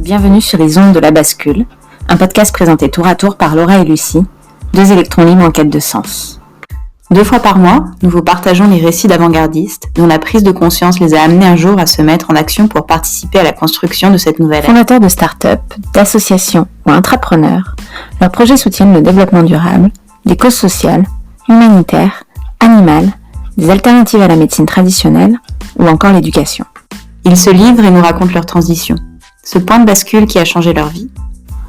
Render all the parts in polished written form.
Bienvenue sur les ondes de la bascule, un podcast présenté tour à tour par Laura et Lucie, deux électrons libres en quête de sens. 2 fois par mois, nous vous partageons les récits d'avant-gardistes dont la prise de conscience les a amenés un jour à se mettre en action pour participer à la construction de cette nouvelle ère. Fondateurs de start-up, d'associations ou intrapreneurs, leurs projets soutiennent le développement durable, des causes sociales, humanitaires, animales, des alternatives à la médecine traditionnelle ou encore l'éducation. Ils se livrent et nous racontent leur transition, ce point de bascule qui a changé leur vie.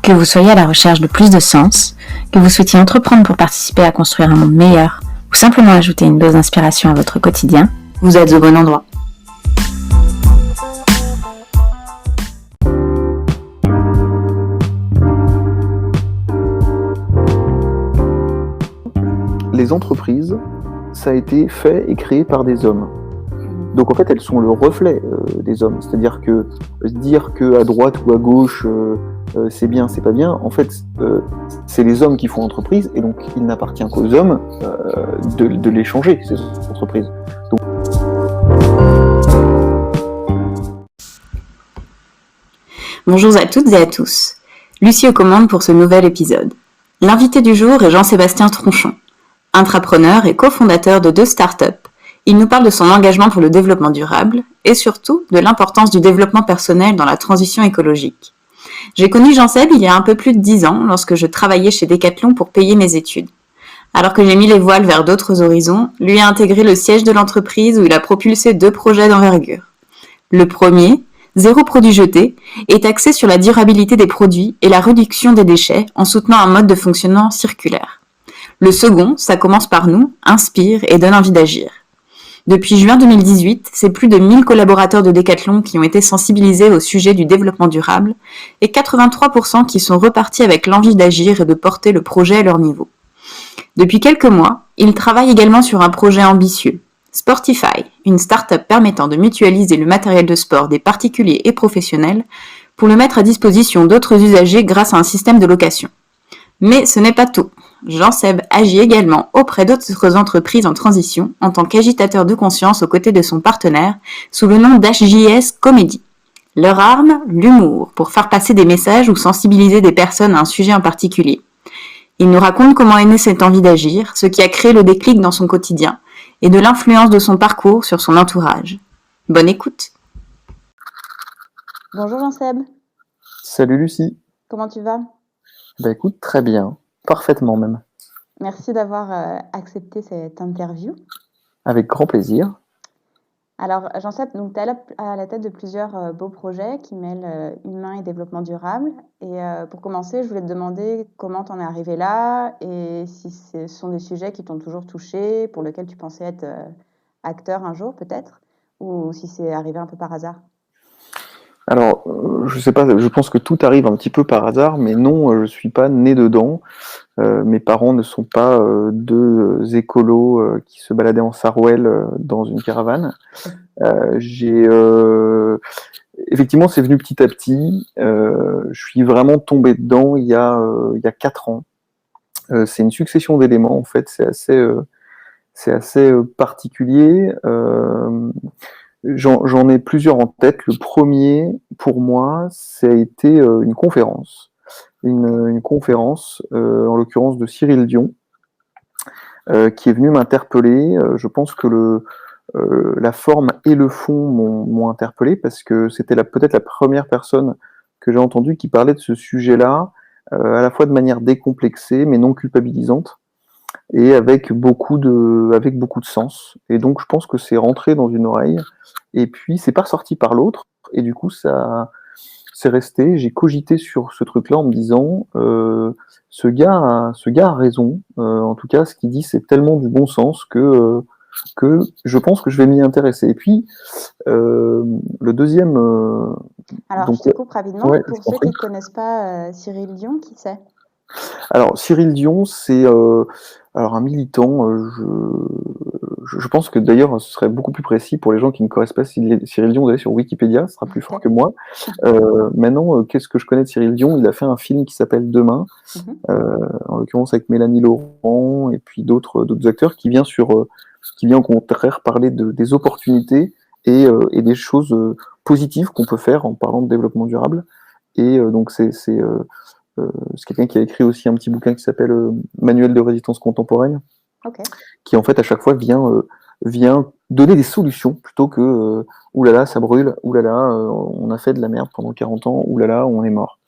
Que vous soyez à la recherche de plus de sens, que vous souhaitiez entreprendre pour participer à construire un monde meilleur ou simplement ajouter une dose d'inspiration à votre quotidien, vous êtes au bon endroit. Les entreprises, ça a été fait et créé par des hommes. Donc en fait, elles sont le reflet des hommes. C'est-à-dire que dire que à droite ou à gauche c'est bien, c'est pas bien, en fait, c'est les hommes qui font l'entreprise, et donc il n'appartient qu'aux hommes de les changer, ces entreprises. Donc... Bonjour à toutes et à tous. Lucie aux commandes pour ce nouvel épisode. L'invité du jour est Jean-Sébastien Tronchon, intrapreneur et cofondateur de 2 startups. Il nous parle de son engagement pour le développement durable et surtout de l'importance du développement personnel dans la transition écologique. J'ai connu Jean-Seb il y a un peu plus de 10 ans lorsque je travaillais chez Decathlon pour payer mes études. Alors que j'ai mis les voiles vers d'autres horizons, lui a intégré le siège de l'entreprise où il a propulsé 2 projets d'envergure. Le premier, Zéro produit jeté, est axé sur la durabilité des produits et la réduction des déchets en soutenant un mode de fonctionnement circulaire. Le second, Ça commence par nous, inspire et donne envie d'agir. Depuis juin 2018, c'est plus de 1000 collaborateurs de Decathlon qui ont été sensibilisés au sujet du développement durable et 83% qui sont repartis avec l'envie d'agir et de porter le projet à leur niveau. Depuis quelques mois, ils travaillent également sur un projet ambitieux, Sportify, une start-up permettant de mutualiser le matériel de sport des particuliers et professionnels pour le mettre à disposition d'autres usagers grâce à un système de location. Mais ce n'est pas tout. Jean-Seb agit également auprès d'autres entreprises en transition en tant qu'agitateur de conscience aux côtés de son partenaire sous le nom d'HJS Comedy. Leur arme, l'humour, pour faire passer des messages ou sensibiliser des personnes à un sujet en particulier. Il nous raconte comment est née cette envie d'agir, ce qui a créé le déclic dans son quotidien et de l'influence de son parcours sur son entourage. Bonne écoute. Bonjour Jean-Seb. Salut Lucie. Comment tu vas ? Bah écoute, très bien. Parfaitement même. Merci d'avoir accepté cette interview. Avec grand plaisir. Alors, Jean-Seb, tu es à la tête de plusieurs beaux projets qui mêlent humain et développement durable. Et pour commencer, je voulais te demander comment tu en es arrivé là et si ce sont des sujets qui t'ont toujours touché, pour lesquels tu pensais être acteur un jour peut-être, ou si c'est arrivé un peu par hasard. Alors, je sais pas, je pense que tout arrive un petit peu par hasard, mais non, je suis pas né dedans. Mes parents ne sont pas 2 écolos qui se baladaient en Sarouel dans une caravane. Effectivement, c'est venu petit à petit. Je suis vraiment tombé dedans il y a 4 ans. C'est une succession d'éléments, en fait, c'est assez particulier. J'en ai plusieurs en tête. Le premier, pour moi, ça a été une conférence. Une conférence, en l'occurrence de Cyril Dion, qui est venu m'interpeller. Je pense que la forme et le fond m'ont interpellé parce que c'était peut-être la première personne que j'ai entendue qui parlait de ce sujet-là, à la fois de manière décomplexée mais non culpabilisante, et avec beaucoup de sens. Et donc je pense que c'est rentré dans une oreille, et puis c'est pas sorti par l'autre, et du coup c'est resté. J'ai cogité sur ce truc-là en me disant ce gars a raison. En tout cas, ce qu'il dit, c'est tellement du bon sens que je pense que je vais m'y intéresser. Et puis le deuxième. Alors, donc, je te coupe rapidement. Ouais, pour ceux qui ne connaissent pas Cyril Dion, qui c'est ? Alors, Cyril Dion, c'est un militant. Je pense que d'ailleurs, ce serait beaucoup plus précis pour les gens qui ne connaissent pas Cyril Dion d'aller sur Wikipédia, ce sera plus fort que moi. Maintenant, qu'est-ce que je connais de Cyril Dion ? Il a fait un film qui s'appelle Demain, en l'occurrence avec Mélanie Laurent et puis d'autres acteurs, qui vient au contraire parler des opportunités et des choses positives qu'on peut faire en parlant de développement durable. Et donc c'est quelqu'un qui a écrit aussi un petit bouquin qui s'appelle Manuel de résistance contemporaine, Ok. qui en fait à chaque fois vient donner des solutions plutôt que oulala ça brûle, oulala on a fait de la merde pendant 40 ans, oulala on est mort.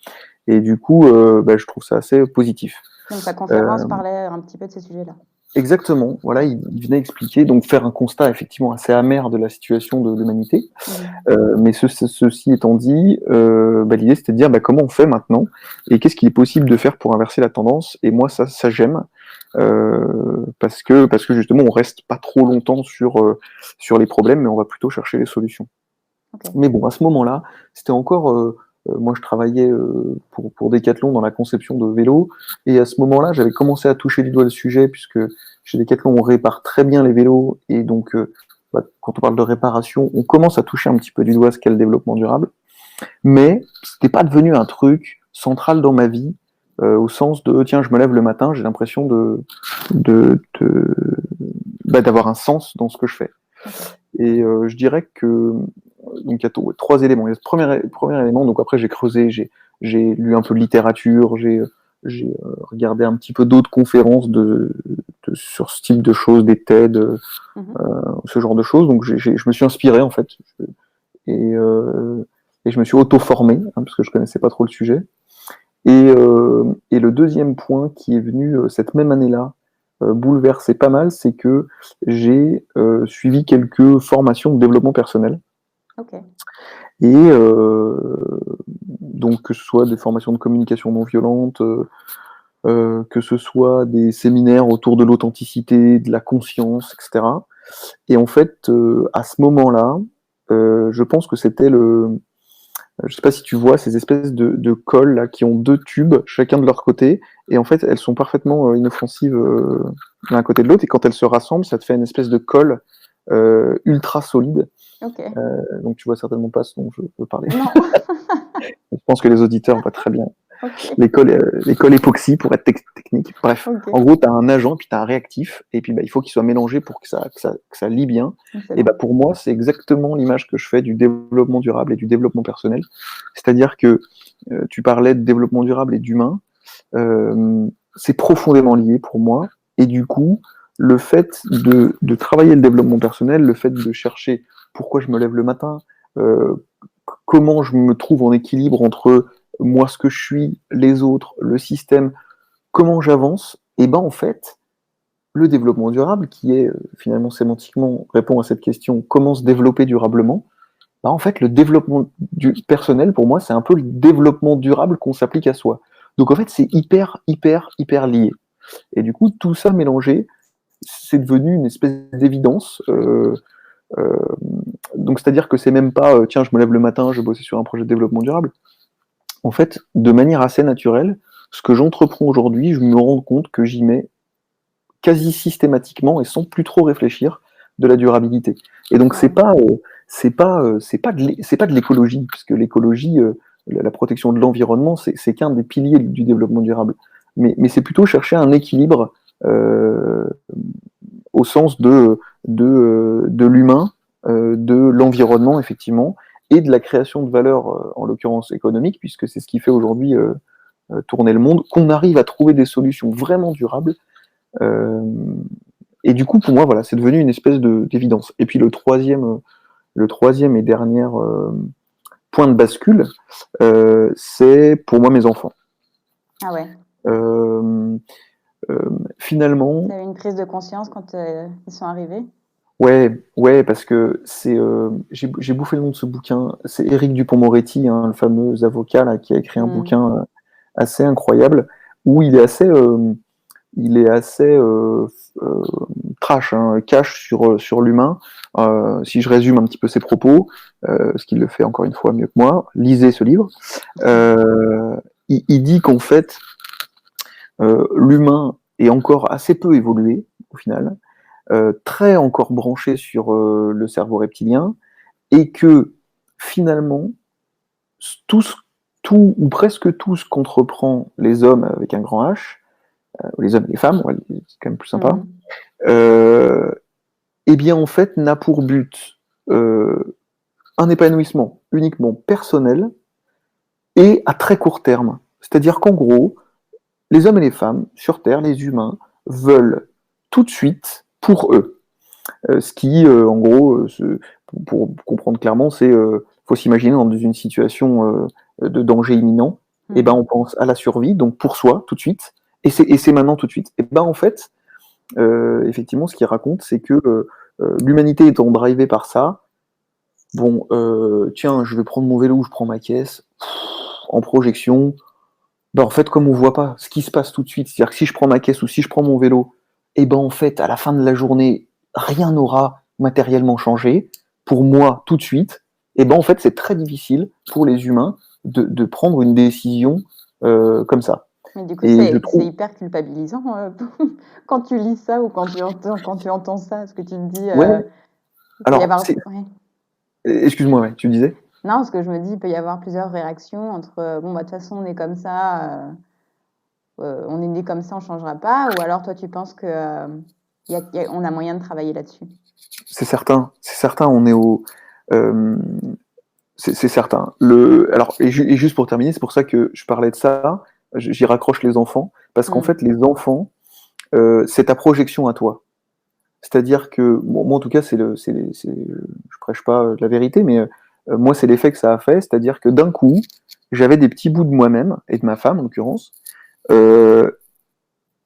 Et du coup je trouve ça assez positif. Donc ta conférence parlait un petit peu de ces sujets-là. Exactement, voilà, il venait expliquer, donc faire un constat effectivement assez amer de la situation de l'humanité. Mais ceci étant dit, l'idée c'était de dire comment on fait maintenant et qu'est-ce qu'il est possible de faire pour inverser la tendance. Et moi ça j'aime parce que justement on reste pas trop longtemps sur les problèmes, mais on va plutôt chercher les solutions. Okay. Mais bon, à ce moment-là, c'était encore moi je travaillais pour Decathlon dans la conception de vélos, et à ce moment-là j'avais commencé à toucher du doigt le sujet, puisque chez Decathlon on répare très bien les vélos, et donc quand on parle de réparation, on commence à toucher un petit peu du doigt ce qu'est le développement durable, mais c'était pas devenu un truc central dans ma vie, au sens de tiens je me lève le matin, j'ai l'impression d'avoir un sens dans ce que je fais. Et je dirais que donc il y a trois éléments. Il y a ce premier élément, donc après j'ai creusé, j'ai lu un peu de littérature, j'ai regardé un petit peu d'autres conférences sur ce type de choses, des TED, ce genre de choses. Donc je me suis inspiré en fait, et je me suis auto-formé, parce que je connaissais pas trop le sujet. Et le deuxième point qui est venu cette même année-là, bouleverser pas mal, c'est que j'ai suivi quelques formations de développement personnel. Okay. Et donc que ce soit des formations de communication non violente, que ce soit des séminaires autour de l'authenticité, de la conscience, etc. Et en fait, à ce moment-là, je pense que c'était je sais pas si tu vois ces espèces de cols là qui ont deux tubes chacun de leur côté, et en fait elles sont parfaitement inoffensives l'un côté de l'autre, et quand elles se rassemblent ça te fait une espèce de colle ultra solide. Okay. Donc tu vois certainement pas ce dont je veux parler. Non. Je pense que les auditeurs voient très bien. Okay. L'école époxy pour être technique. Bref, Okay. En gros, tu as un agent, puis tu as un réactif, et puis il faut qu'il soit mélangé pour que ça lie bien. Et pour moi, c'est exactement l'image que je fais du développement durable et du développement personnel. C'est-à-dire que tu parlais de développement durable et d'humain, c'est profondément lié pour moi. Et du coup, le fait de travailler le développement personnel, le fait de chercher pourquoi je me lève le matin, comment je me trouve en équilibre entre moi, ce que je suis, les autres, le système, comment j'avance, et en fait, le développement durable, qui est finalement sémantiquement répond à cette question, comment se développer durablement, en fait, le développement personnel, pour moi, c'est un peu le développement durable qu'on s'applique à soi. Donc en fait, c'est hyper, hyper, hyper lié. Et du coup, tout ça mélangé, c'est devenu une espèce d'évidence. Donc c'est-à-dire que c'est même pas, tiens, je me lève le matin, je bosse sur un projet de développement durable. En fait, de manière assez naturelle, ce que j'entreprends aujourd'hui, je me rends compte que j'y mets quasi systématiquement et sans plus trop réfléchir de la durabilité. Et donc c'est pas de l'écologie, puisque l'écologie, la protection de l'environnement, c'est qu'un des piliers du développement durable. Mais c'est plutôt chercher un équilibre au sens de l'humain, de l'environnement effectivement, et de la création de valeur, en l'occurrence économique, puisque c'est ce qui fait aujourd'hui tourner le monde, qu'on arrive à trouver des solutions vraiment durables. Et du coup, pour moi, voilà, c'est devenu une espèce d'évidence. Et puis le troisième et dernier point de bascule, c'est pour moi mes enfants. Ah ouais. Finalement. Tu as eu une prise de conscience quand ils sont arrivés? Ouais, parce que j'ai bouffé le nom de ce bouquin. C'est Éric Dupond-Moretti, le fameux avocat là, qui a écrit un bouquin assez incroyable, où il est assez trash, cash sur l'humain. Si je résume un petit peu ses propos, ce qu'il le fait encore une fois mieux que moi, lisez ce livre. Il dit qu'en fait, l'humain est encore assez peu évolué au final. Très encore branché sur le cerveau reptilien, et que finalement, tout ou presque tout ce qu'entreprend les hommes avec un grand H, les hommes et les femmes, c'est quand même plus sympa, eh bien en fait n'a pour but un épanouissement uniquement personnel, et à très court terme. C'est-à-dire qu'en gros, les hommes et les femmes sur Terre, les humains, veulent tout de suite pour eux. Ce qui, en gros, pour comprendre clairement, c'est faut s'imaginer dans une situation de danger imminent, et ben on pense à la survie, donc pour soi tout de suite, et c'est maintenant tout de suite. Et ben en fait, effectivement, ce qu'il raconte, c'est que l'humanité étant drivée par ça, bon, tiens, je vais prendre mon vélo ou je prends ma caisse, en projection, ben en fait, comme on voit pas ce qui se passe tout de suite, c'est-à-dire que si je prends ma caisse ou si je prends mon vélo, et ben en fait, à la fin de la journée, rien n'aura matériellement changé pour moi tout de suite. Et ben en fait, c'est très difficile pour les humains de prendre une décision comme ça. Mais du coup, Et je c'est trouve, hyper culpabilisant quand tu lis ça ou quand tu entends ça, ce que tu te dis, ouais. il peut y Alors, avoir... Ouais. excuse-moi, ouais, tu disais. Non, parce que je me dis, il peut y avoir plusieurs réactions entre, bon, bah, de toute façon, on est comme ça, on est né comme ça, on changera pas, ou alors toi, tu penses que, on a moyen de travailler là-dessus. C'est certain, on est au, euh, c'est certain. Alors, et juste pour terminer, c'est pour ça que je parlais de ça. J'y raccroche les enfants, parce qu'en Mm. fait, les enfants, c'est ta projection à toi. C'est-à-dire que, bon, moi en tout cas, je prêche pas la vérité, mais moi c'est l'effet que ça a fait, c'est-à-dire que d'un coup, j'avais des petits bouts de moi-même, et de ma femme en l'occurrence, euh,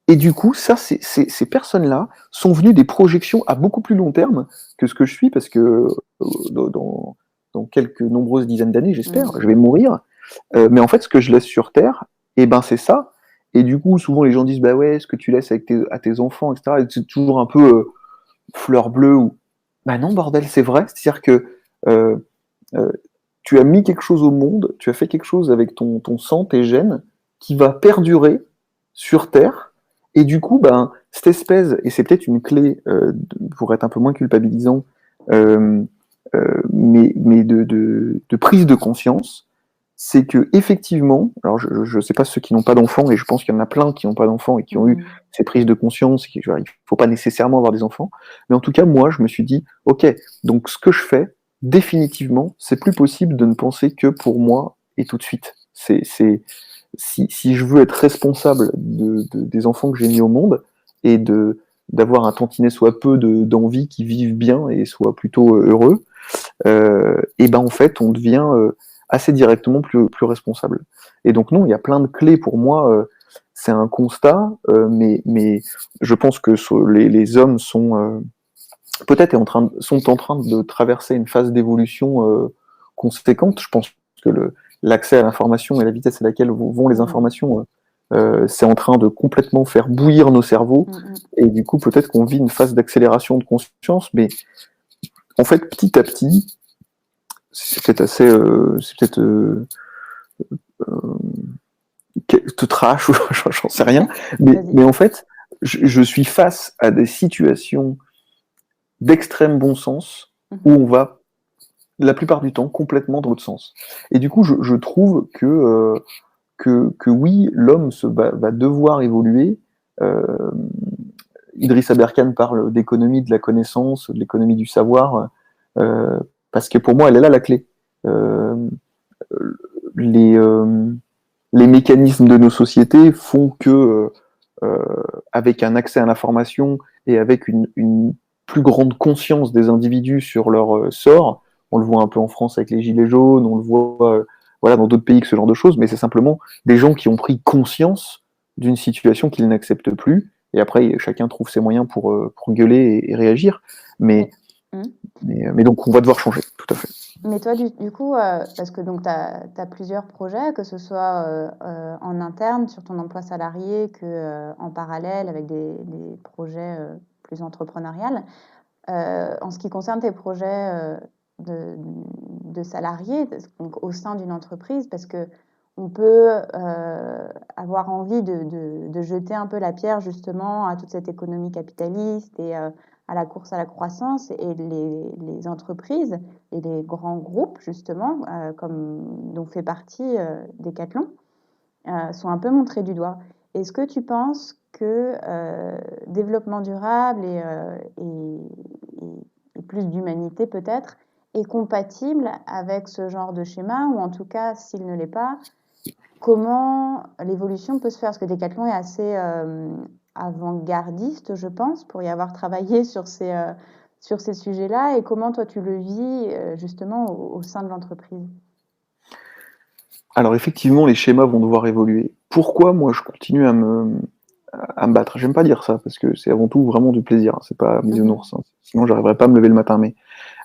et du coup, ça, ces personnes-là sont venues des projections à beaucoup plus long terme que ce que je suis, parce que dans quelques nombreuses dizaines d'années, j'espère, Mm. je vais mourir. Mais en fait, ce que je laisse sur Terre, et ben c'est ça. Et du coup, souvent les gens disent, bah ouais, ce que tu laisses à tes enfants, etc. Et c'est toujours un peu fleur bleue ou. Bah non, bordel, c'est vrai. C'est-à-dire que euh, euh, tu as mis quelque chose au monde, tu as fait quelque chose avec ton sang, tes gènes, qui va perdurer sur Terre. Et du coup, ben, cette espèce, et c'est peut-être une clé pour être un peu moins culpabilisant, euh, mais de prise de conscience, c'est que effectivement, alors je ne sais pas ceux qui n'ont pas d'enfants, et je pense qu'il y en a plein qui n'ont pas d'enfants et qui ont eu Mm. ces prises de conscience, il ne faut pas nécessairement avoir des enfants, mais en tout cas, moi, je me suis dit, ok, donc ce que je fais, définitivement, c'est plus possible de ne penser que pour moi et tout de suite. Si je veux être responsable des enfants que j'ai mis au monde et d'avoir un tantinet soit peu d'envie qui vivent bien et soient plutôt heureux, et ben en fait, on devient assez directement plus responsable. Et donc non, il y a plein de clés pour moi. C'est un constat, mais je pense que les hommes sont peut-être sont en train de traverser une phase d'évolution conséquente. Je pense que l'accès à l'information et la vitesse à laquelle vont les Mm. informations, c'est en train de complètement faire bouillir nos cerveaux. Mm. Et du coup, peut-être qu'on vit une phase d'accélération de conscience, mais en fait, petit à petit, c'est peut-être assez, c'est peut-être te trash ou j'en sais rien, Vas-y. mais en fait, je suis face à des situations d'extrême bon sens où Mhm. on va la plupart du temps complètement dans l'autre sens. Et du coup, je trouve que oui, l'homme va devoir évoluer. Euh, Idriss Aberkan parle d'économie de la connaissance, de l'économie du savoir, euh, parce que pour moi, elle est là la clé. Euh, les, euh, les mécanismes de nos sociétés font que, avec un accès à l'information et avec une plus grande conscience des individus sur leur sort, on le voit un peu en France avec les Gilets jaunes, on le voit voilà, dans d'autres pays que ce genre de choses, mais c'est simplement des gens qui ont pris conscience d'une situation qu'ils n'acceptent plus, et après chacun trouve ses moyens pour gueuler et réagir, mais, Mais, mm. mais donc on va devoir changer, tout à fait. Mais toi, du coup, parce que donc tu as plusieurs projets, que ce soit en interne sur ton emploi salarié que en parallèle avec des projets plus entrepreneuriales. En ce qui concerne tes projets de, de salariés, donc au sein d'une entreprise, parce que on peut avoir envie de jeter un peu la pierre justement à toute cette économie capitaliste et à la course à la croissance, et les entreprises et les grands groupes justement, comme dont fait partie Decathlon, sont un peu montrés du doigt. Est-ce que tu penses que développement durable et plus d'humanité peut-être est compatible avec ce genre de schéma, ou en tout cas, s'il ne l'est pas, comment l'évolution peut se faire? Parce que Decathlon est assez avant-gardiste, je pense, pour y avoir travaillé sur ces sujets-là. Et comment toi tu le vis justement au sein de l'entreprise? Alors effectivement, les schémas vont devoir évoluer. Pourquoi moi je continue à me battre? J'aime pas dire ça, parce que c'est avant tout vraiment du plaisir, hein, c'est pas bisounours, hein. Sinon j'arriverais pas à me lever le matin. Mais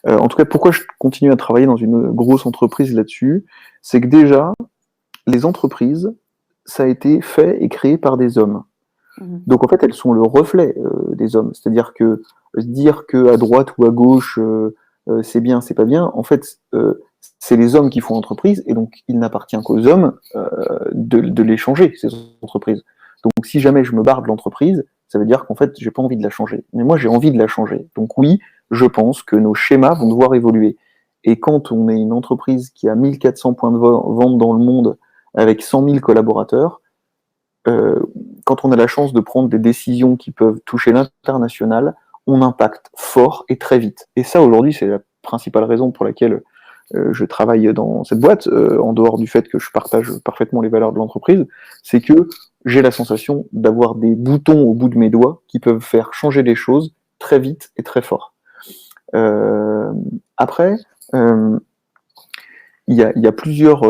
en tout cas, pourquoi je continue à travailler dans une grosse entreprise là-dessus? C'est que déjà, les entreprises, ça a été fait et créé par des hommes. Mhm. Donc en fait, elles sont le reflet des hommes. C'est-à-dire que dire que à droite ou à gauche c'est bien, c'est pas bien, en fait, c'est les hommes qui font l'entreprise, et donc il n'appartient qu'aux hommes de les changer, ces entreprises. Donc si jamais je me barre de l'entreprise, ça veut dire qu'en fait, j'ai pas envie de la changer. Mais moi, j'ai envie de la changer. Donc oui, je pense que nos schémas vont devoir évoluer. Et quand on est une entreprise qui a 1400 points de vente dans le monde, avec 100 000 collaborateurs, euh, quand on a la chance de prendre des décisions qui peuvent toucher l'international, on impacte fort et très vite. Et ça, aujourd'hui, c'est la principale raison pour laquelle je travaille dans cette boîte, en dehors du fait que je partage parfaitement les valeurs de l'entreprise, c'est que j'ai la sensation d'avoir des boutons au bout de mes doigts qui peuvent faire changer les choses très vite et très fort. Euh, après, euh, il y a plusieurs,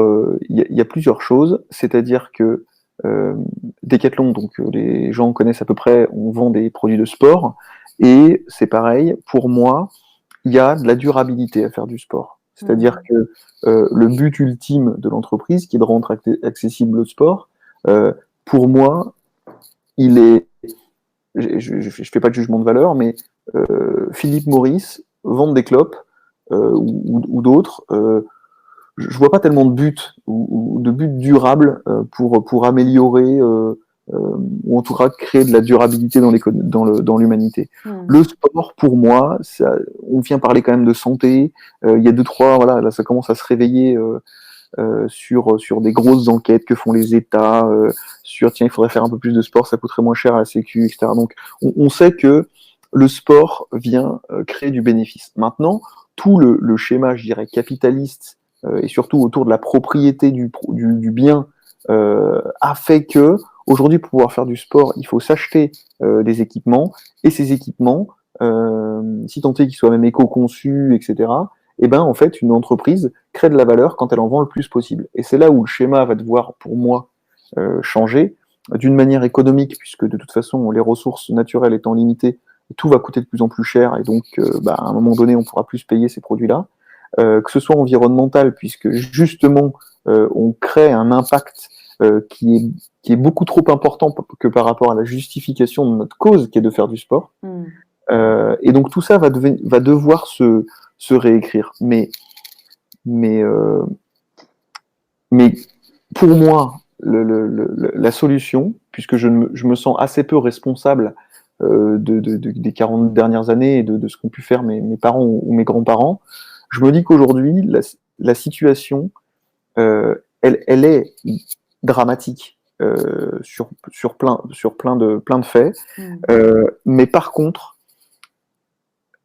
il y a plusieurs choses, c'est-à-dire que euh, Decathlon, donc les gens connaissent à peu près, on vend des produits de sport, et c'est pareil, pour moi, il y a de la durabilité à faire du sport. C'est-à-dire que le but ultime de l'entreprise, qui est de rendre accessible le sport, pour moi, il est, je fais pas de jugement de valeur, mais Philippe Maurice vendre des clopes ou d'autres. Je vois pas tellement de but ou de but durable pour améliorer ou en tout cas créer de la durabilité dans l'humanité. Le sport, pour moi, ça, on vient parler quand même de santé. Il y a deux, trois, voilà, là ça commence à se réveiller sur des grosses enquêtes que font les États, sur tiens, il faudrait faire un peu plus de sport, ça coûterait moins cher à la Sécu, etc. Donc on sait que le sport vient créer du bénéfice. Maintenant, tout le schéma, je dirais, capitaliste et surtout autour de la propriété du bien a fait que aujourd'hui, pour pouvoir faire du sport, il faut s'acheter des équipements, et ces équipements, si tant est qu'ils soient même éco-conçus, etc., et ben en fait, une entreprise crée de la valeur quand elle en vend le plus possible. Et c'est là où le schéma va devoir, pour moi, changer d'une manière économique, puisque de toute façon, les ressources naturelles étant limitées, tout va coûter de plus en plus cher, et donc à un moment donné, on pourra plus payer ces produits-là. Que ce soit environnemental, puisque justement, on crée un impact qui est beaucoup trop important que par rapport à la justification de notre cause, qui est de faire du sport. Et donc tout ça va devoir se réécrire. Mais, euh, mais pour moi, la solution, puisque je me sens assez peu responsable des 40 dernières années et de ce qu'ont pu faire mes parents ou mes grands-parents, je me dis qu'aujourd'hui, la situation, elle est dramatique sur plein de faits. Mais par contre,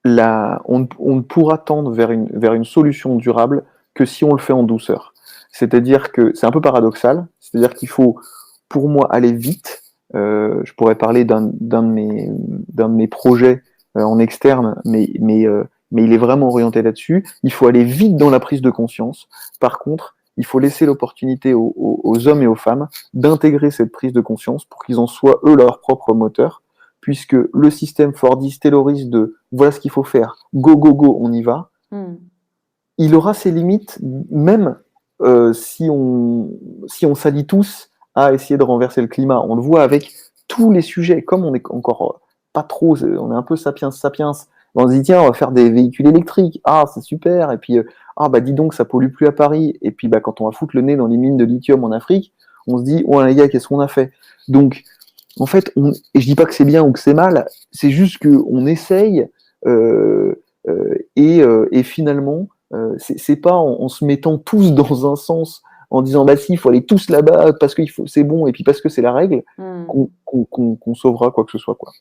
on ne pourra tendre vers une solution durable que si on le fait en douceur. C'est-à-dire que c'est un peu paradoxal, c'est-à-dire qu'il faut, pour moi, aller vite. Je pourrais parler d'un de mes projets en externe, mais il est vraiment orienté là-dessus. Il faut aller vite dans la prise de conscience. Par contre, il faut laisser l'opportunité aux hommes et aux femmes d'intégrer cette prise de conscience pour qu'ils en soient, eux, leur propre moteur, puisque le système Fordiste, Tayloriste de voilà ce qu'il faut faire, go, go, go, on y va, il aura ses limites, même si on s'allie tous à essayer de renverser le climat. On le voit avec tous les sujets, comme on est encore pas trop, on est un peu sapiens, on se dit tiens, on va faire des véhicules électriques, ah c'est super, et puis ah bah dis donc ça pollue plus à Paris, et puis bah quand on va foutre le nez dans les mines de lithium en Afrique, on se dit ouais les gars, qu'est-ce qu'on a fait? Donc en fait, et je dis pas que c'est bien ou que c'est mal, c'est juste qu'on essaye et finalement, c'est pas en se mettant tous dans un sens, en disant bah si, il faut aller tous là-bas parce que c'est bon et puis parce que c'est la règle, qu'on sauvera quoi que ce soit, quoi.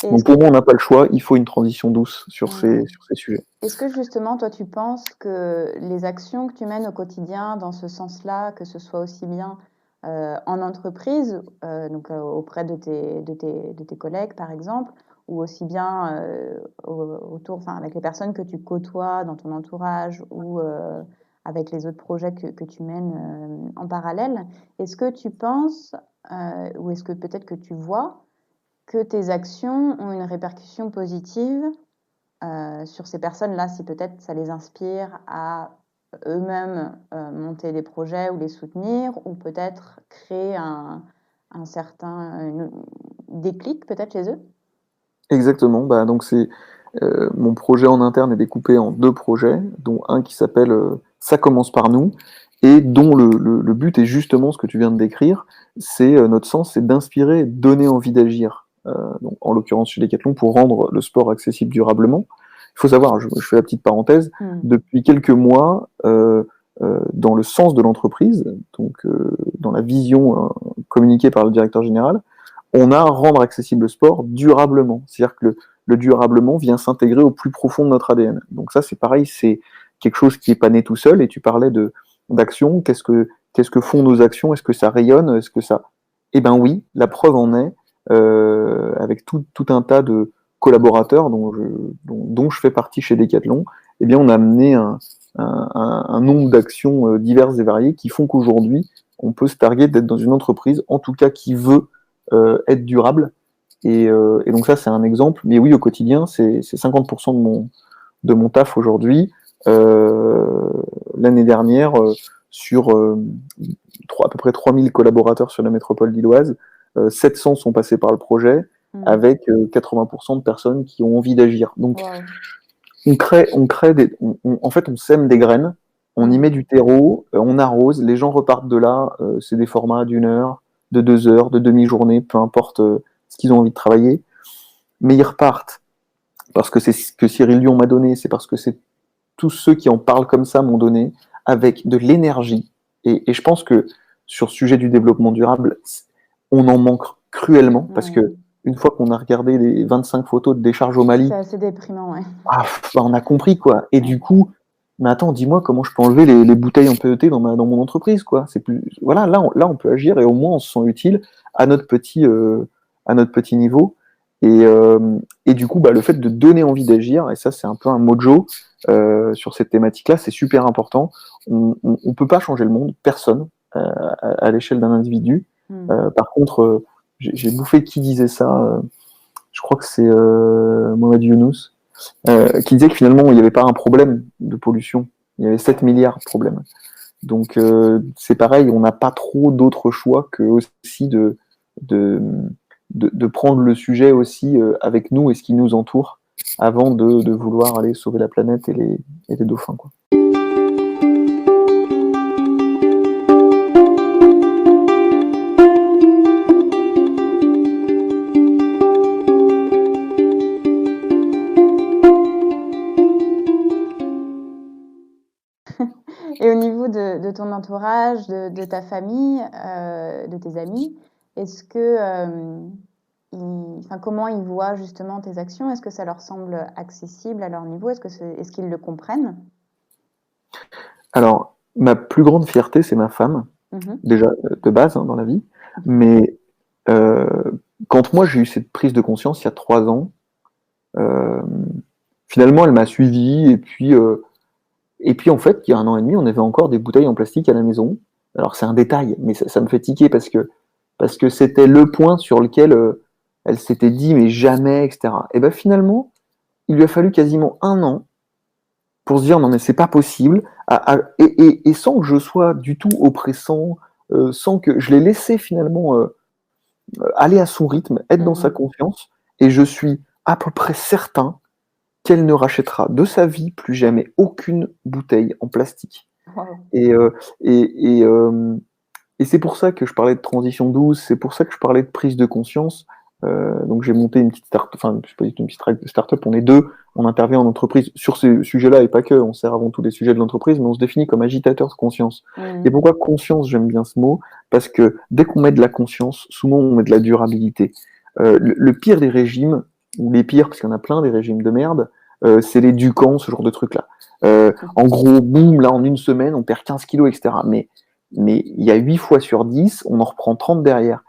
Donc pour moi, on n'a pas le choix, il faut une transition douce sur sur ces sujets. Est-ce que justement, toi, tu penses que les actions que tu mènes au quotidien dans ce sens-là, que ce soit aussi bien en entreprise, donc auprès de tes collègues, par exemple, ou aussi bien autour, enfin, avec les personnes que tu côtoies dans ton entourage ou avec les autres projets que tu mènes en parallèle. Est-ce que tu penses, ou est-ce que peut-être que tu vois que tes actions ont une répercussion positive sur ces personnes-là, si peut-être ça les inspire à eux-mêmes monter des projets ou les soutenir, ou peut-être créer un certain déclic peut-être chez eux? Exactement. Bah, donc mon projet en interne est découpé en 2 projets, dont un qui s'appelle Ça commence par nous, et dont le but est justement ce que tu viens de décrire. C'est notre sens, c'est d'inspirer, de donner envie d'agir. Donc, en l'occurrence chez Decathlon, pour rendre le sport accessible durablement. Il faut savoir, je fais la petite parenthèse, depuis quelques mois, dans le sens de l'entreprise, donc dans la vision communiquée par le directeur général, on a rendre accessible le sport durablement. C'est-à-dire que le durablement vient s'intégrer au plus profond de notre ADN. Donc ça, c'est pareil, c'est quelque chose qui n'est pas né tout seul. Et tu parlais d'action. Qu'est-ce que font nos actions? Est-ce que ça rayonne? Est-ce que ça... Eh ben oui, la preuve en est, avec tout un tas de collaborateurs dont je fais partie chez Decathlon, eh bien on a mené un nombre d'actions diverses et variées qui font qu'aujourd'hui, on peut se targuer d'être dans une entreprise, en tout cas qui veut être durable. Et donc ça, c'est un exemple. Mais oui, au quotidien, c'est 50% de mon taf aujourd'hui. L'année dernière, sur à peu près 3000 collaborateurs sur la métropole lilloise, 700 sont passés par le projet, avec 80% de personnes qui ont envie d'agir. Donc, on crée en fait, on sème des graines, on y met du terreau, on arrose, les gens repartent de là, c'est des formats d'1 heure, de 2 heures, de demi-journée, peu importe ce qu'ils ont envie de travailler, mais ils repartent parce que c'est ce que Cyril Dion m'a donné, c'est parce que c'est tous ceux qui en parlent comme ça m'ont donné, avec de l'énergie. Et je pense que sur le sujet du développement durable, on en manque cruellement, parce que une fois qu'on a regardé les 25 photos de décharge au Mali, c'est assez déprimant, ouais. On a compris, quoi. Et du coup, mais attends, dis-moi comment je peux enlever les bouteilles en PET dans mon entreprise, quoi. C'est plus, voilà, là, on peut agir et au moins on se sent utile à notre petit niveau. Et du coup, le fait de donner envie d'agir, et ça, c'est un peu un mojo sur cette thématique-là, c'est super important. On peut pas changer le monde, personne, à l'échelle d'un individu. Par contre, j'ai bouffé qui disait ça. Je crois que c'est Mohamed Younous. Qui disait que finalement, il n'y avait pas un problème de pollution, il y avait 7 milliards de problèmes. Donc, c'est pareil, on n'a pas trop d'autres choix que aussi de prendre le sujet aussi avec nous et ce qui nous entoure avant de vouloir aller sauver la planète et les dauphins, quoi. Et au niveau de ton entourage, de ta famille, de tes amis, est-ce que, comment ils voient justement tes actions? Est-ce que ça leur semble accessible à leur niveau? Est-ce qu'ils le comprennent? Alors, ma plus grande fierté, c'est ma femme, déjà de base dans la vie, mais quand moi j'ai eu cette prise de conscience il y a 3 ans, finalement elle m'a suivi et puis en fait il y a 1 an et demi on avait encore des bouteilles en plastique à la maison. Alors c'est un détail, mais ça me fait tiquer parce que c'était le point sur lequel elle s'était dit mais jamais, etc. Et ben finalement il lui a fallu quasiment 1 an pour se dire non mais c'est pas possible, et sans que je sois du tout oppressant, sans que je l'ai laissé finalement aller à son rythme, être dans sa confiance, et je suis à peu près certain qu'elle ne rachètera de sa vie plus jamais aucune bouteille en plastique. Wow. Et c'est pour ça que je parlais de transition douce, c'est pour ça que je parlais de prise de conscience. Donc j'ai monté une petite start-up, enfin je sais pas une petite start-up, on est 2, on intervient en entreprise sur ces sujets-là et pas que, on sert avant tout des sujets de l'entreprise, mais on se définit comme agitateur de conscience. Et pourquoi conscience, j'aime bien ce mot? Parce que dès qu'on met de la conscience, souvent on met de la durabilité. Le pire des régimes, ou les pires, parce qu'il y en a plein des régimes de merde, c'est les Ducans, ce genre de trucs-là. En gros, boum, là en 1 semaine, on perd 15 kilos, etc. Mais mais il y a 8 fois sur 10, on en reprend 30 derrière.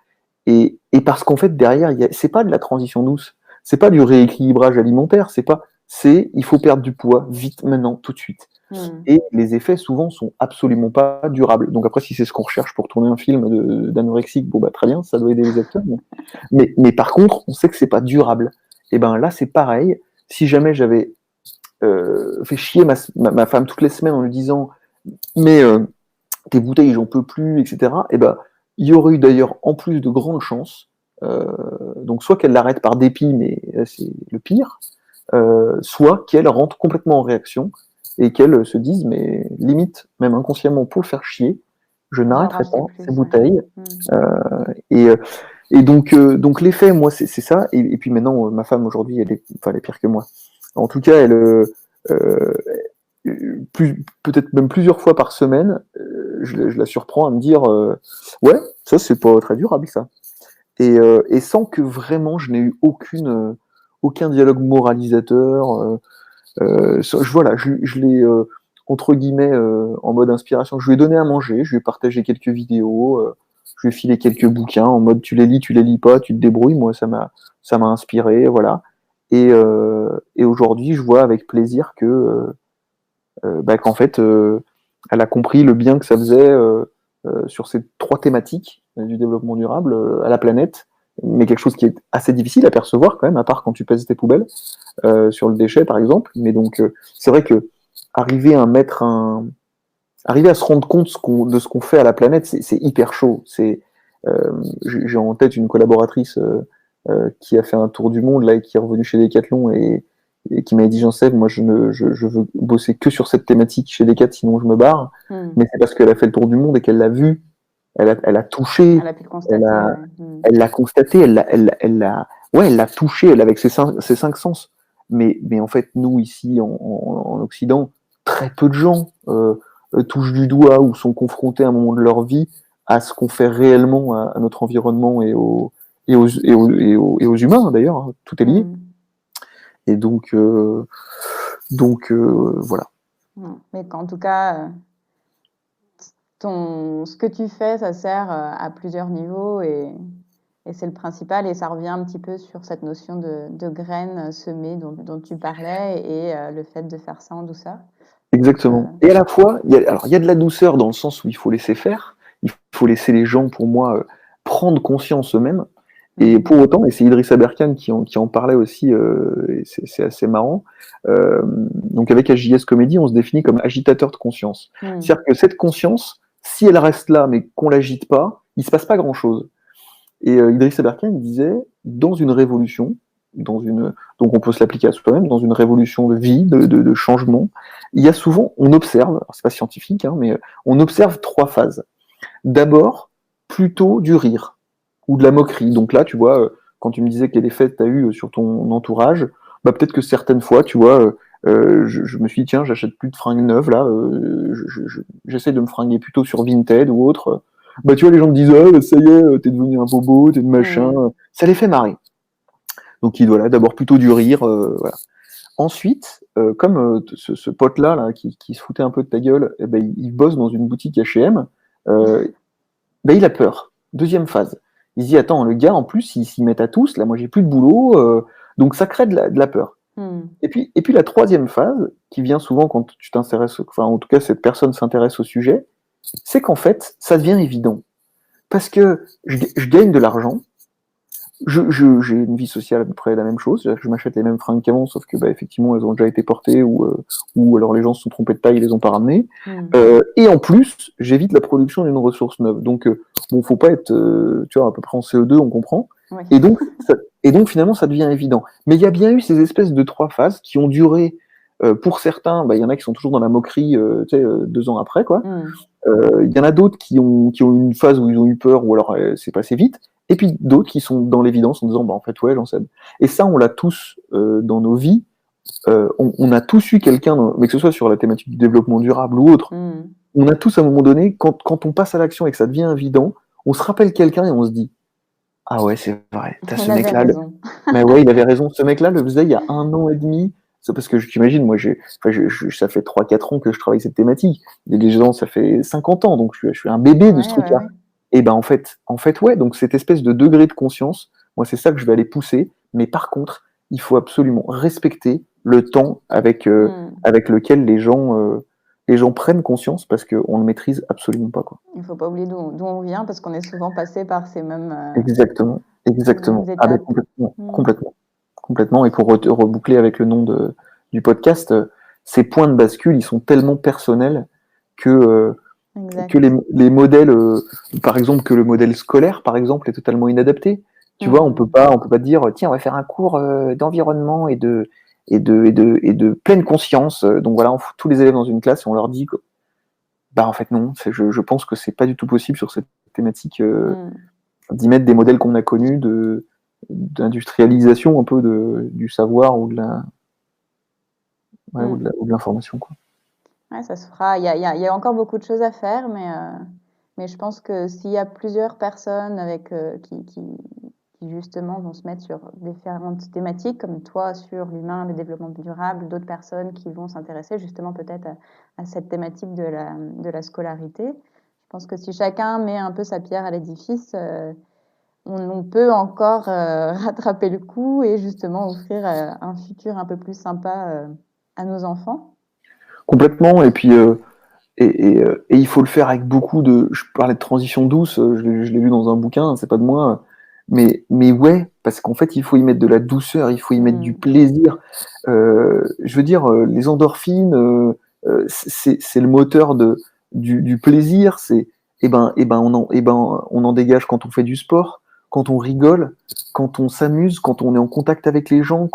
Et parce qu'en fait, derrière, c'est pas de la transition douce, c'est pas du rééquilibrage alimentaire, c'est il faut perdre du poids vite, maintenant, tout de suite. Et les effets, souvent, sont absolument pas durables. Donc après, si c'est ce qu'on recherche pour tourner un film d'anorexique, bon bah très bien, ça doit aider les acteurs. Mais par contre, on sait que c'est pas durable. Et ben là, c'est pareil. Si jamais j'avais fait chier ma femme toutes les semaines en lui disant mais tes bouteilles, j'en peux plus, etc. Et ben il y aurait eu d'ailleurs en plus de grandes chances, donc soit qu'elle l'arrête par dépit, mais c'est le pire, soit qu'elle rentre complètement en réaction et qu'elle se dise mais limite, même inconsciemment pour le faire chier, je n'arrêterai pas ces bouteilles. Et, et donc l'effet, moi, c'est ça. Et puis maintenant, ma femme aujourd'hui, elle est pire que moi. En tout cas, elle, peut-être même plusieurs fois par semaine, je la surprends à me dire ouais, ça c'est pas très durable ça. Et sans que vraiment je n'ai eu aucun dialogue moralisateur. Voilà, je l'ai entre guillemets en mode inspiration. Je lui ai donné à manger, je lui ai partagé quelques vidéos, je lui ai filé quelques bouquins en mode tu les lis pas, tu te débrouilles. Moi ça m'a inspiré, voilà. Et aujourd'hui, je vois avec plaisir que qu'en fait, elle a compris le bien que ça faisait sur ces 3 thématiques du développement durable à la planète, mais quelque chose qui est assez difficile à percevoir quand même, à part quand tu pèses tes poubelles sur le déchet par exemple. Mais donc c'est vrai que arriver à se rendre compte de ce qu'on fait à la planète, c'est hyper chaud. J'ai en tête une collaboratrice qui a fait un tour du monde là et qui est revenue chez Decathlon et qui m'a dit Jean-Seb, moi je veux bosser que sur cette thématique chez Decathlon, sinon je me barre. Mais c'est parce qu'elle a fait le tour du monde et qu'elle l'a vu, elle a touché, Elle a pu le constater. elle l'a constaté, elle l'a touché, elle avec ses 5 sens. Mais en fait, nous ici en Occident, très peu de gens touchent du doigt ou sont confrontés à un moment de leur vie à ce qu'on fait réellement à notre environnement et aux humains d'ailleurs, hein, tout est lié. Et donc voilà. Mais qu'en tout cas, ce que tu fais, ça sert à plusieurs niveaux et c'est le principal. Et ça revient un petit peu sur cette notion de graines semées dont tu parlais et le fait de faire ça en douceur. Exactement. Et à la fois, il y a de la douceur dans le sens où il faut laisser faire, il faut laisser les gens, pour moi, prendre conscience eux-mêmes. Et pour autant, et c'est Idriss Aberkan qui en parlait aussi, et c'est assez marrant, donc avec AJS Comedy, on se définit comme agitateur de conscience. C'est-à-dire que cette conscience, si elle reste là, mais qu'on l'agite pas, il se passe pas grand-chose. Et Idriss Aberkan, il disait, dans une révolution, donc on peut se l'appliquer à soi-même, dans une révolution de vie, de changement, il y a souvent, on observe, alors c'est pas scientifique, hein, mais on observe 3 phases. D'abord, plutôt du rire ou de la moquerie. Donc là, tu vois, quand tu me disais quel effet tu as eu sur ton entourage, bah peut-être que certaines fois, tu vois, je me suis dit, tiens, j'achète plus de fringues neuves, là, j'essaie de me fringuer plutôt sur Vinted ou autre. Bah tu vois, les gens me disent, oh, ça y est, t'es devenu un bobo, t'es de machin. Ça les fait marrer. Donc voilà, d'abord plutôt du rire, voilà. Ensuite, comme ce pote-là là, qui se foutait un peu de ta gueule, eh ben, il bosse dans une boutique H&M, ben, il a peur. Deuxième phase. Il se dit, attends, le gars, en plus, il s'y met à tous, là, moi, j'ai plus de boulot, donc ça crée de la peur. Et puis la troisième phase, qui vient souvent quand tu t'intéresses, enfin, en tout cas, cette personne s'intéresse au sujet, c'est qu'en fait, ça devient évident. Parce que je gagne de l'argent, j'ai une vie sociale à peu près la même chose, je m'achète les mêmes fringues qu'avant, sauf que bah, effectivement elles ont déjà été portées ou alors les gens se sont trompés de taille, ils les ont pas ramenées. Et en plus, j'évite la production d'une ressource neuve. Donc bon, faut pas être, tu vois, à peu près en CO2, on comprend. Oui. Et donc finalement, ça devient évident. Mais il y a bien eu ces espèces de 3 phases qui ont duré. Pour certains, bah, y en a qui sont toujours dans la moquerie, tu sais, 2 ans après, quoi. Il y en a d'autres qui ont une phase où ils ont eu peur ou alors c'est passé vite. Et puis d'autres qui sont dans l'évidence en disant bah en fait ouais j'en sais. Et ça on l'a tous dans nos vies. On a tous eu quelqu'un, mais que ce soit sur la thématique du développement durable ou autre, on a tous à un moment donné, quand on passe à l'action et que ça devient évident, on se rappelle quelqu'un et on se dit ah ouais c'est vrai, t'as ce mec-là. Mais ouais il avait raison, ce mec-là le faisait il y a 1 an et demi, C'est parce que j'imagine, moi, ça fait 3-4 ans que je travaille cette thématique. Les gens, ça fait 50 ans, donc je suis un bébé de ce truc-là. Et ben, en fait, ouais, donc cette espèce de degré de conscience, moi, c'est ça que je vais aller pousser. Mais par contre, il faut absolument respecter le temps avec lequel les gens prennent conscience, parce qu'on ne maîtrise absolument pas, quoi. Il ne faut pas oublier d'où on vient, parce qu'on est souvent passé par ces mêmes Exactement. Ah ben, étapes. complètement. Et pour reboucler avec le nom du podcast, ces points de bascule, ils sont tellement personnels que les modèles, par exemple, que le modèle scolaire, par exemple, est totalement inadapté. Tu vois, on peut pas dire, tiens, on va faire un cours d'environnement et de pleine conscience. Donc voilà, on fout tous les élèves dans une classe et on leur dit que, bah en fait non, je pense que c'est pas du tout possible sur cette thématique d'y mettre des modèles qu'on a connus d'industrialisation un peu du savoir ou de l'information, quoi. Ouais, ça se fera. Il y a encore beaucoup de choses à faire, mais je pense que s'il y a plusieurs personnes qui justement vont se mettre sur différentes thématiques, comme toi sur l'humain, le développement durable, d'autres personnes qui vont s'intéresser justement peut-être à cette thématique de la scolarité. Je pense que si chacun met un peu sa pierre à l'édifice, on peut encore rattraper le coup et justement offrir un futur un peu plus sympa à nos enfants. Complètement. Et puis, et il faut le faire avec beaucoup de. Je parlais de transition douce, je l'ai lu dans un bouquin, c'est pas de moi. Mais ouais, parce qu'en fait, il faut y mettre de la douceur, il faut y mettre du plaisir. Je veux dire, les endorphines, c'est le moteur du plaisir. On en dégage quand on fait du sport, quand on rigole, quand on s'amuse, quand on est en contact avec les gens.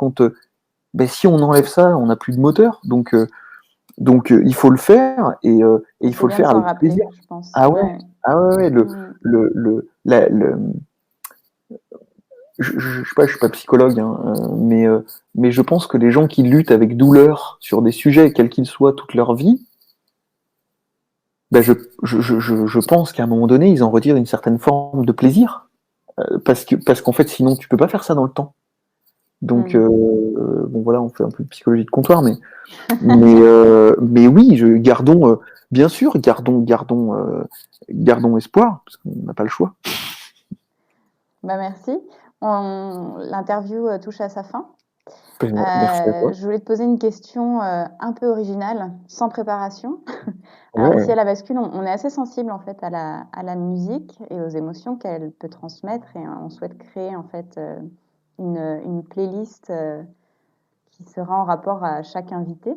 Si on enlève ça, on n'a plus de moteur. Donc, il faut le faire et il faut le faire avec plaisir. Je pense. Ah ouais. Je sais pas, je suis pas psychologue, hein, mais je pense que les gens qui luttent avec douleur sur des sujets, quels qu'ils soient, toute leur vie, je pense qu'à un moment donné, ils en retirent une certaine forme de plaisir, parce qu'en fait, sinon, tu peux pas faire ça dans le temps. Donc, bon voilà, on fait un peu de psychologie de comptoir, mais oui, bien sûr, gardons espoir, parce qu'on n'a pas le choix. Merci. L'interview touche à sa fin. Merci à toi. Je voulais te poser une question un peu originale, sans préparation. Ouais. Ici à la bascule, on est assez sensible en fait à la musique et aux émotions qu'elle peut transmettre, et on souhaite créer en fait une playlist qui sera en rapport à chaque invité.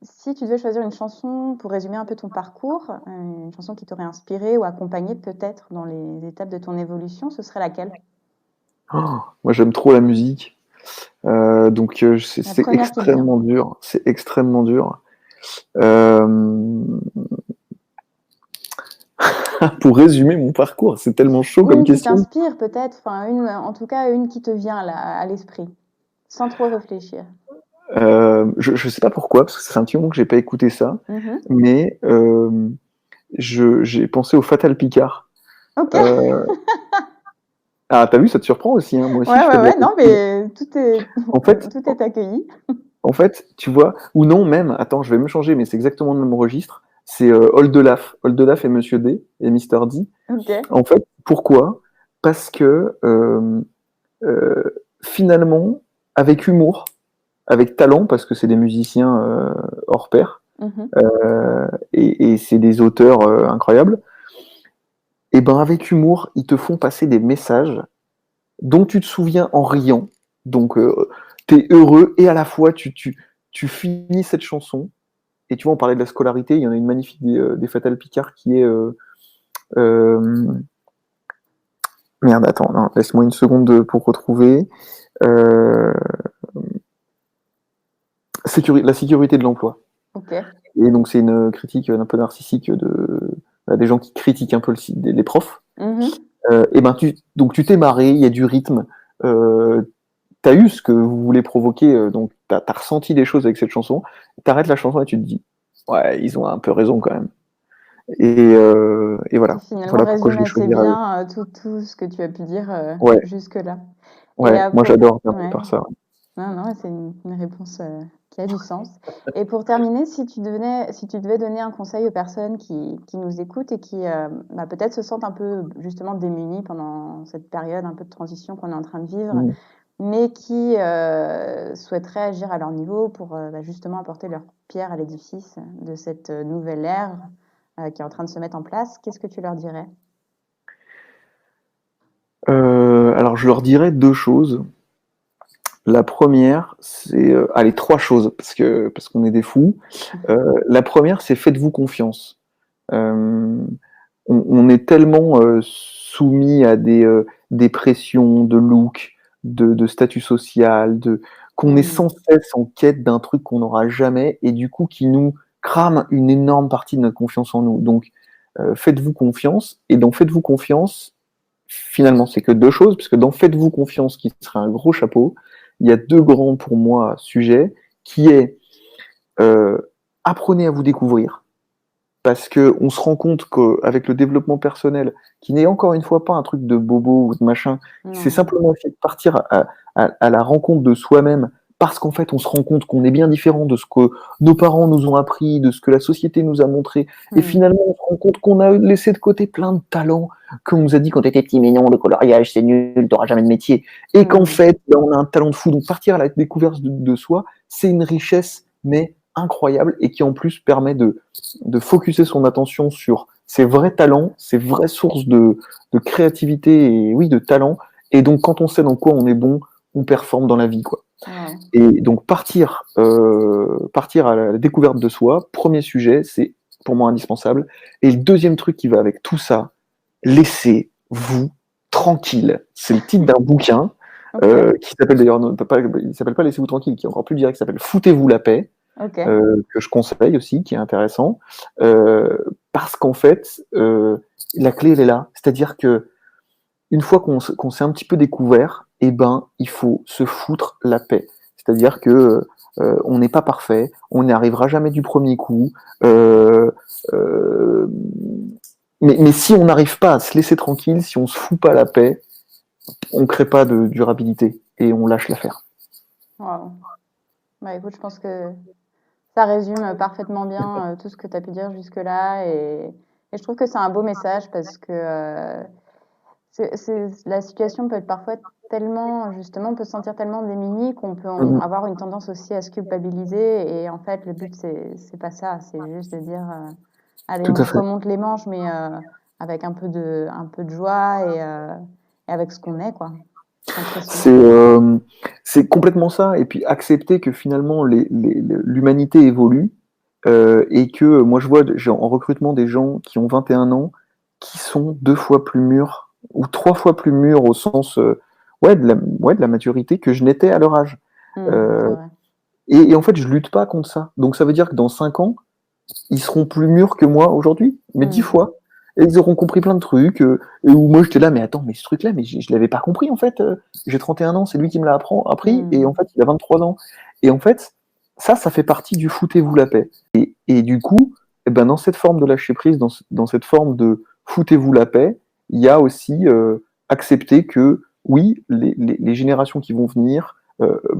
Si tu devais choisir une chanson pour résumer un peu ton parcours, une chanson qui t'aurait inspiré ou accompagné peut-être dans les étapes de ton évolution, ce serait laquelle? Moi, j'aime trop la musique, donc c'est extrêmement dur. C'est extrêmement dur. Pour résumer mon parcours, c'est tellement chaud comme question. Une qui t'inspire peut-être, en tout cas une qui te vient là, à l'esprit, sans trop réfléchir. Je sais pas pourquoi, parce que c'est un petit moment que j'ai pas écouté ça, mais j'ai pensé au Fatal Picard. Ok. Ah, t'as vu, ça te surprend aussi, hein, moi aussi. Ouais, non, mais tout est accueilli. En fait, tu vois, ou non même, attends, je vais me changer, mais c'est exactement le même registre. C'est Oldelaf et Monsieur D et Mr. D. Okay. En fait, pourquoi? Parce que finalement, avec humour, avec talent, parce que c'est des musiciens hors pair, et c'est des auteurs incroyables, et ben avec humour, ils te font passer des messages dont tu te souviens en riant. Donc, t'es heureux, et à la fois, tu finis cette chanson. Et tu vois, on parlait de la scolarité, il y en a une magnifique des Fatal Picard qui est... Merde, attends, non, laisse-moi une seconde pour retrouver. La sécurité de l'emploi. Okay. Et donc, c'est une critique un peu narcissique des gens qui critiquent un peu les profs. Et ben, donc tu t'es marré, il y a du rythme. T'as eu ce que vous voulez provoquer, donc t'as ressenti des choses avec cette chanson. T'arrêtes la chanson et tu te dis, ouais, ils ont un peu raison quand même. Et voilà. Finalement, résume assez bien tout ce que tu as pu dire jusque-là. Ouais, moi j'adore faire ça. Non, c'est une réponse qui a du sens. Et pour terminer, si tu devais donner un conseil aux personnes qui nous écoutent et qui peut-être se sentent un peu justement démunies pendant cette période un peu de transition qu'on est en train de vivre, Mm. mais qui souhaiteraient agir à leur niveau pour justement apporter leur pierre à l'édifice de cette nouvelle ère qui est en train de se mettre en place, qu'est-ce que tu leur dirais? Alors, je leur dirais 2 choses. La première, c'est allez, 3 choses parce qu'on est des fous. La première, c'est faites-vous confiance. Euh, on est tellement soumis à des pressions de look, de statut social, qu'on est sans cesse en quête d'un truc qu'on n'aura jamais et du coup qui nous crame une énorme partie de notre confiance en nous. Donc, faites-vous confiance et dans faites-vous confiance, finalement, c'est que 2 choses, puisque dans faites-vous confiance, qui serait un gros chapeau, il y a 2 grands pour moi sujets, qui est apprenez à vous découvrir. Parce qu'on se rend compte qu'avec le développement personnel, qui n'est encore une fois pas un truc de bobo ou de machin, c'est simplement essayer de partir à la rencontre de soi-même, parce qu'en fait, on se rend compte qu'on est bien différent de ce que nos parents nous ont appris, de ce que la société nous a montré, et finalement, on se rend compte qu'on a laissé de côté plein de talents, qu'on nous a dit quand t'étais petit, mais non, le coloriage, c'est nul, t'auras jamais de métier, et qu'en fait, on a un talent de fou. Donc, partir à la découverte de soi, c'est une richesse, mais incroyable, et qui en plus permet de focuser son attention sur ses vrais talents, ses vraies sources de créativité et oui, de talent. Et donc, quand on sait dans quoi on est bon, on performe dans la vie, quoi. Et donc, partir à la découverte de soi, premier sujet, c'est pour moi indispensable. Et le deuxième truc qui va avec tout ça, laissez-vous tranquille. C'est le titre d'un bouquin qui s'appelle d'ailleurs, il s'appelle pas Laissez-vous tranquille, qui est encore plus direct, qui s'appelle Foutez-vous la paix. Que je conseille aussi, qui est intéressant, parce qu'en fait, la clé, elle est là. C'est-à-dire que une fois qu'on s'est un petit peu découvert, eh ben, il faut se foutre la paix. C'est-à-dire que on n'est pas parfait, on n'y arrivera jamais du premier coup, mais si on n'arrive pas à se laisser tranquille, si on se fout pas la paix, on crée pas de durabilité et on lâche l'affaire. Wow. Écoute, je pense que ça résume parfaitement bien tout ce que tu as pu dire jusque-là et je trouve que c'est un beau message parce que la situation peut être parfois tellement, justement, on peut se sentir tellement démuni qu'on peut avoir une tendance aussi à se culpabiliser et en fait, le but, c'est pas ça, c'est juste de dire allez, on se remonte les manches, mais avec un peu de joie et avec ce qu'on est, quoi. C'est complètement ça, et puis accepter que finalement l'humanité évolue et que moi je vois en recrutement des gens qui ont 21 ans qui sont 2 fois plus mûrs ou 3 fois plus mûrs au sens de la maturité que je n'étais à leur âge. Et en fait je lutte pas contre ça, donc ça veut dire que dans 5 ans ils seront plus mûrs que moi aujourd'hui, mais 10 fois. Et ils auront compris plein de trucs, et où moi j'étais là, mais attends, mais ce truc-là, mais je l'avais pas compris en fait. J'ai 31 ans, c'est lui qui me l'a appris, et en fait il a 23 ans. Et en fait, ça fait partie du foutez-vous la paix. Et du coup, eh ben, dans cette forme de lâcher prise, dans cette forme de foutez-vous la paix, il y a aussi accepter que oui, les générations qui vont venir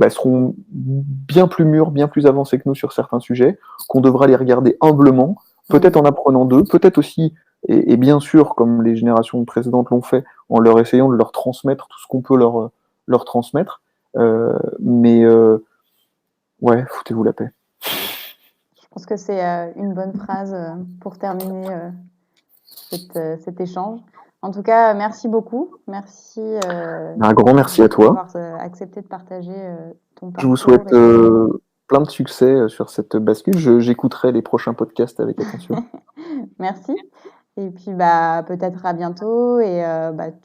seront bien plus mûres, bien plus avancées que nous sur certains sujets, qu'on devra les regarder humblement, peut-être en apprenant d'eux, peut-être aussi et bien sûr, comme les générations précédentes l'ont fait, en leur essayant de leur transmettre tout ce qu'on peut leur transmettre. Ouais, foutez-vous la paix. Je pense que c'est une bonne phrase pour terminer cet échange. En tout cas, merci beaucoup. Merci. Un grand merci à toi. D'avoir accepté de partager ton parcours. Je vous souhaite plein de succès sur cette bascule. J'écouterai les prochains podcasts avec attention. Merci. Et puis, peut-être à bientôt et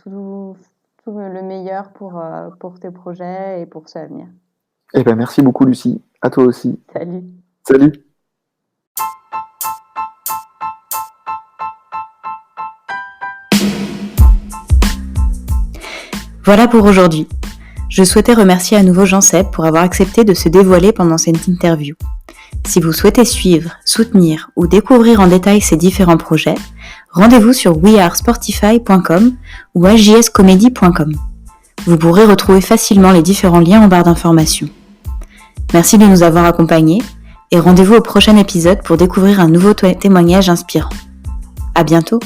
tout le meilleur pour tes projets et pour ce avenir. Eh ben, merci beaucoup, Lucie. À toi aussi. Salut. Salut. Voilà pour aujourd'hui. Je souhaitais remercier à nouveau Jean-Seb pour avoir accepté de se dévoiler pendant cette interview. Si vous souhaitez suivre, soutenir ou découvrir en détail ces différents projets, rendez-vous sur wearesportify.com ou ajscomedy.com. Vous pourrez retrouver facilement les différents liens en barre d'informations. Merci de nous avoir accompagnés et rendez-vous au prochain épisode pour découvrir un nouveau témoignage inspirant. À bientôt!